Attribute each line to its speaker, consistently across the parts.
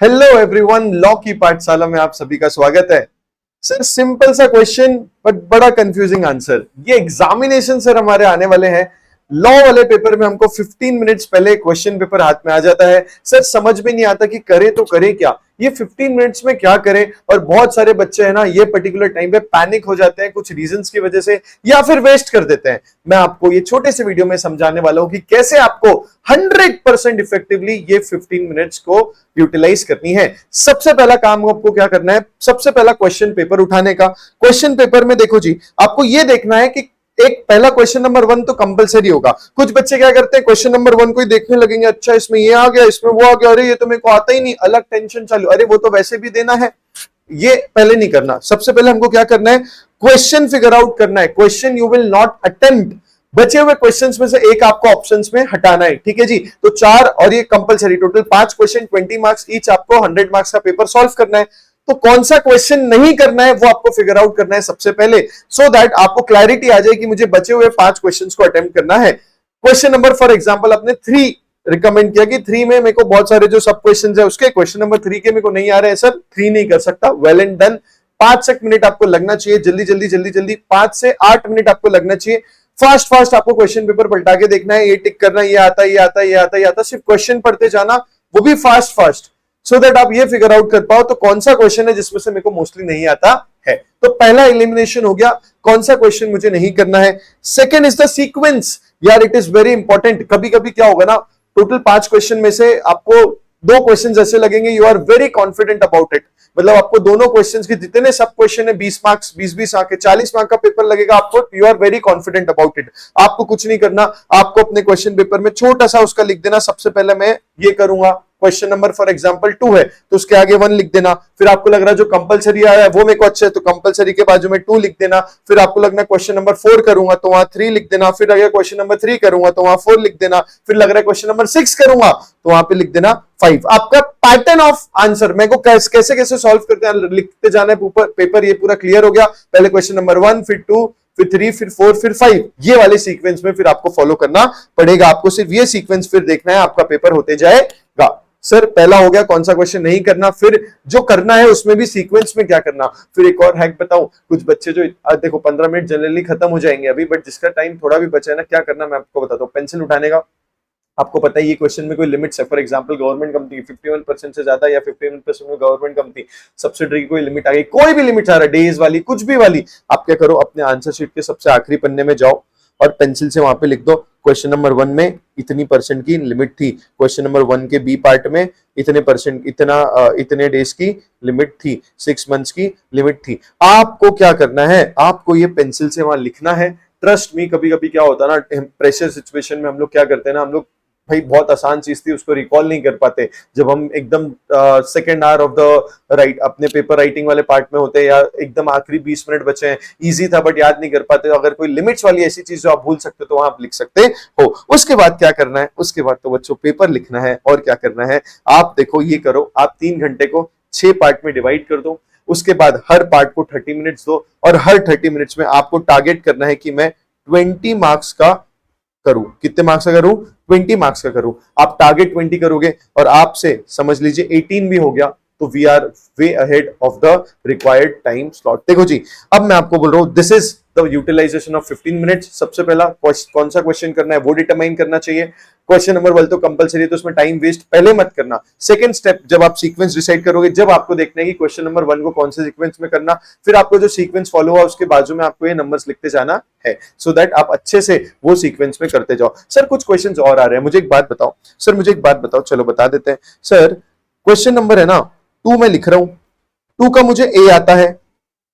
Speaker 1: Hello everyone, law की पाठशाला में आप सभी का स्वागत है। सर सिंपल सा क्वेश्चन बट बड़ा कंफ्यूजिंग आंसर। ये एग्जामिनेशन सर हमारे आने वाले हैं। लॉ वाले पेपर में हमको 15 मिनट्स पहले क्वेश्चन पेपर हाथ में आ जाता है। सर समझ में नहीं आता कि करें तो करें क्या, ये 15 मिनट्स में क्या करें। और बहुत सारे बच्चे हैं ना, ये पर्टिकुलर टाइम पे पैनिक हो जाते हैं कुछ रीजंस की वजह से, या फिर वेस्ट कर देते हैं। मैं आपको ये छोटे से वीडियो में समझाने वाला हूं कि कैसे आपको 100% इफेक्टिवली ये 15 मिनट्स को यूटिलाइज करनी है। सबसे पहला काम आपको क्या करना है, सबसे पहला क्वेश्चन पेपर उठाने का। क्वेश्चन पेपर में देखो जी, आपको ये देखना है कि एक पहला क्वेश्चन नंबर 1 तो कंपलसरी होगा। कुछ बच्चे क्या करते हैं, क्वेश्चन नंबर 1 को ही देखने लगेंगे, अच्छा इसमें ये आ गया, इसमें वो आ गया, अरे ये तो मेरे को आता ही नहीं, अलग टेंशन चालू, अरे वो तो वैसे भी देना है। ये पहले नहीं करना। सबसे पहले हमको क्या करना है, क्वेश्चन फिगर आउट करना है। Question you will not attempt, बचे हुए क्वेश्चंस में से एक आपको ऑप्शंस में हटाना है, ठीक है जी। तो 4 और ये compulsory, total 5 question, 20 marks each, आपको 100 मार्क्स का पेपर सॉल्व करना है। तो कौन सा क्वेश्चन नहीं करना है वो आपको फिगर आउट करना है सबसे पहले, सो दैट आपको क्लैरिटी आ जाए कि मुझे बचे हुए 5 क्वेश्चंस को अटेम्प्ट करना है। क्वेश्चन नंबर फॉर एग्जांपल अपने 3 रिकमेंड किया कि 3 में मेरे को बहुत सारे जो सब क्वेश्चंस है उसके क्वेश्चन नंबर 3 के मेरे को नहीं आ रहे हैं सर, 3 नहीं कर सकता, वेल एंड डन। 5 मिनट आपको लगना चाहिए, जल्दी जल्दी जल्दी जल्दी 5 से 8 मिनट आपको लगना चाहिए। फास्ट फास्ट आपको क्वेश्चन पेपर पलटा के देखना है, ये टिक करना, ये आता है, ये आता है, ये आता है, ये आता है, सिर्फ क्वेश्चन पढ़ते जाना, वो भी फास्ट फास्ट, सो दैट आप ये फिगर आउट कर पाओ तो कौन सा क्वेश्चन है जिसमें से मेरे को मोस्टली नहीं आता है। तो पहला एलिमिनेशन हो गया, कौन सा क्वेश्चन मुझे नहीं करना है। Second is the sequence. यार इट इज वेरी इंपॉर्टेंट। कभी कभी क्या होगा ना, टोटल 5 क्वेश्चन में से आपको 2 क्वेश्चन ऐसे लगेंगे, you are very confident about it, मतलब आपको दोनों क्वेश्चंस के जितने सब क्वेश्चन है 20 मार्क्स, 20 आके 40 मार्क का पेपर लगेगा आपको, you are very confident about it. आपको कुछ नहीं करना, आपको अपने क्वेश्चन पेपर में छोटा सा उसका लिख देना, सबसे पहले मैं ये करूंगा, क्वेश्चन नंबर फॉर एग्जांपल 2 है तो उसके आगे 1 लिख देना। फिर आपको लग रहा है जो कंपलसरी आया है वो मेरे को अच्छा है तो कंपलसरी के बाजू में 2 लिख देना। फिर आपको लगना क्वेश्चन नंबर 4 करूंगा तो वहां 3 लिख देना। फिर अगर क्वेश्चन नंबर 3 करूंगा तो वहां 4 लिख देना। फिर लग रहा है क्वेश्चन नंबर 6 करूंगा तो वहां पे लिख देना 5। आपका पैटर्न ऑफ आंसर मेरे को कैसे कैसे सॉल्व करते हैं लिखते जाना है पेपर, ये पूरा क्लियर हो गया। पहले क्वेश्चन नंबर 1, फिर 2, फिर 3, फिर 4, फिर 5, ये वाले सीक्वेंस में फिर आपको फॉलो करना पड़ेगा। आपको सिर्फ ये सीक्वेंस फिर देखना है, आपका पेपर होते जाएगा। सर पहला हो गया कौन सा क्वेश्चन नहीं करना, फिर जो करना है उसमें भी सीक्वेंस में क्या करना। फिर एक और हैक बताऊं, कुछ बच्चे जो देखो 15 मिनट जनरली खत्म हो जाएंगे अभी, बट जिसका टाइम थोड़ा भी बचा है ना, क्या करना मैं आपको बताता हूँ। पेंसिल उठाने का, आपको पता है ये क्वेश्चन में कोई लिमिट्स है। फॉर एग्जांपल गवर्नमेंट कंपनी 51% से ज्यादा या 51% में गवर्नमेंट कंपनी, सब्सिडरी की कोई लिमिट आ गई, कोई भी लिमिट आ रहा है, डेज वाली, कुछ भी वाली, आप क्या करो, अपने आंसर शीट के सबसे आखिरी पन्ने में जाओ और पेंसिल से वहां पे लिख दो क्वेश्चन नंबर 1 में इतनी % की लिमिट थी, क्वेश्चन नंबर 1 के बी पार्ट में इतने % इतने डेज की लिमिट थी, 6 मंथ्स की लिमिट थी। आपको क्या करना है, आपको ये पेंसिल से वहां लिखना है। ट्रस्ट मी, कभी कभी क्या होता है ना, प्रेशर सिचुएशन में हम लोग क्या करते हैं ना, हम लोग भाई बहुत आसान चीज थी उसको रिकॉल नहीं कर पाते। जब हम एकदम second hour of the right अपने पेपर राइटिंग वाले पार्ट में होते हैं, या एकदम आखिरी 20 मिनट बचे हैं, इजी था बट याद नहीं कर पाते, तो अगर कोई लिमिट्स वाली ऐसी चीज जो आप भूल सकते हो तो वहां आप लिख सकते हो। उसके बाद क्या करना है, उसके बाद तो बच्चों पेपर लिखना है। और क्या करना है, आप देखो ये करो, आप 3 घंटे को 6 पार्ट में डिवाइड कर दो। उसके बाद हर पार्ट को 30 मिनट्स दो, और हर 30 मिनट्स में आपको टारगेट करना है कि मैं 20 मार्क्स का करूं। कितने मार्क्स का करूं, 20 मार्क्स का करूं। आप टारगेट 20 करोगे और आपसे समझ लीजिए 18 भी हो गया तो we are way ahead of the required time slot. देखो जी, अब मैं आपको बोल रहा हूं this is the utilization of 15 minutes. सबसे पहला कौन सा क्वेश्चन करना है वो डिटरमाइन करना चाहिए। क्वेश्चन नंबर 1 तो कंपलसरी है तो उसमें टाइम वेस्ट पहले मत करना। सेकंड स्टेप, जब आप सीक्वेंस डिसाइड करोगे, जब आपको देखना है कि क्वेश्चन नंबर 1 को कौन से सीक्वेंस में करना, फिर आपको जो सीक्वेंस फॉलो हुआ उसके बाजू में आपको ये नंबर्स लिखते जाना है, सो दैट आप अच्छे से वो सीक्वेंस में करते जाओ। सर कुछ क्वेश्चंस और आ रहे हैं, मुझे एक बात बताओ सर, मुझे एक बात बताओ, चलो बता देते हैं सर। क्वेश्चन नंबर है ना 2 में लिख रहा हूं, 2 का मुझे ए आता है,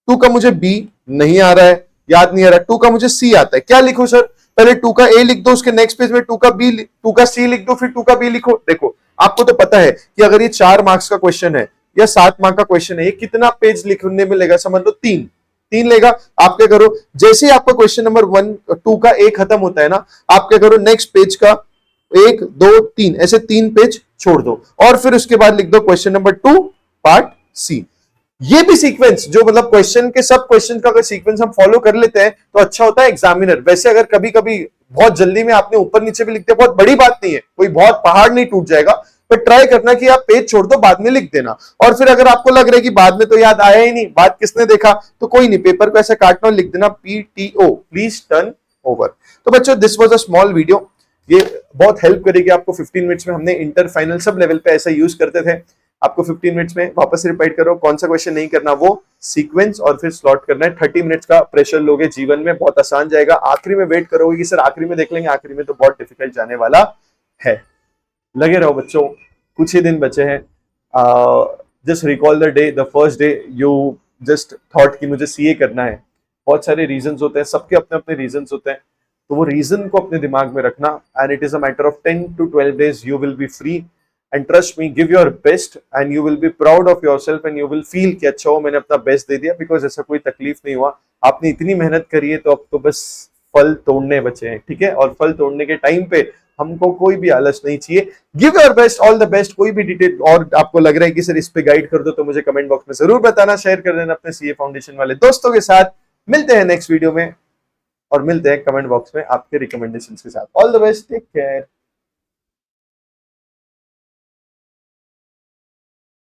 Speaker 1: 2 का मुझे बी नहीं आ रहा है, याद नहीं आ रहा, 2 का मुझे सी आता है। क्या लिखो सर, पहले 2 का ए लिख दो, उसके नेक्स्ट पेज में 2 का सी लिख दो, फिर 2 का बी लिखो। देखो आपको तो पता है कि अगर ये 4 मार्क्स का क्वेश्चन है या 7 मार्क का क्वेश्चन है, ये कितना पेज लिखने में लेगा, समझ लो 3 लेगा। आप क्या करो, जैसे ही आपका क्वेश्चन नंबर 2 का ए खत्म होता है ना, आप क्या करो, नेक्स्ट पेज का 1 2 3 ऐसे 3 पेज छोड़ दो, और फिर उसके बाद लिख दो क्वेश्चन नंबर 2 पार्ट सी। ये भी सीक्वेंस जो मतलब क्वेश्चन के सब क्वेश्चन का अगर सीक्वेंस हम फॉलो कर लेते हैं तो अच्छा होता है एग्जामिनर। वैसे अगर कभी कभी बहुत जल्दी में आपने ऊपर नीचे भी लिख दिया, बहुत बड़ी बात नहीं है, कोई बहुत पहाड़ नहीं टूट जाएगा, बट ट्राई करना कि आप पेज छोड़ दो, बाद में लिख देना। और फिर अगर आपको लग रहा है कि बाद में तो याद आया ही नहीं, बाद किसने देखा, तो कोई नहीं, पेपर को ऐसे काटना और लिख देना PTO, प्लीज टर्न ओवर। तो बच्चों this was a small video, ये बहुत हेल्प करेगी आपको 15 मिनट्स में। हमने इंटर फाइनल सब लेवल पे ऐसा यूज करते थे। आपको 15 मिनट्स में वापस रिपीट करो, कौन सा क्वेश्चन नहीं करना, वो सीक्वेंस और फिर स्लॉट करना है। 30 मिनट्स का प्रेशर लोगे जीवन में, बहुत आसान जाएगा। आखिरी में वेट करोगे कि सर आखिरी में देख लेंगे, आखिरी में तो बहुत डिफिकल्ट जाने वाला है। लगे रहो बच्चों, कुछ ही दिन बचे हैं। Just recall the day, the first day you just thought कि मुझे सीए करना है। बहुत सारे रीजंस होते हैं, सबके अपने अपने रीजंस होते हैं, तो वो रीजन को अपने दिमाग में रखना। And it is a matter of 10 to 12 days you will be free. And trust me, give your best and you will be proud of yourself and you will feel कि अच्छा हो मैंने अपना बेस्ट दे दिया, बिकॉज ऐसा कोई तकलीफ नहीं हुआ, आपने इतनी मेहनत करी है, तो अब तो बस फल तोड़ने बचे हैं, ठीक है। और फल तोड़ने के टाइम पे हमको कोई भी आलस नहीं चाहिए। Give your best, all the best. कोई भी डिटेल और आपको लग रहा है कि सर इस पे गाइड कर दो, तो मुझे कमेंट बॉक्स में जरूर बताना, शेयर कर देना अपने सीए फाउंडेशन वाले दोस्तों के साथ। मिलते हैं नेक्स्ट वीडियो में, और मिलते हैं कमेंट बॉक्स में आपके रिकमेंडेशंस के साथ। All the best, take care.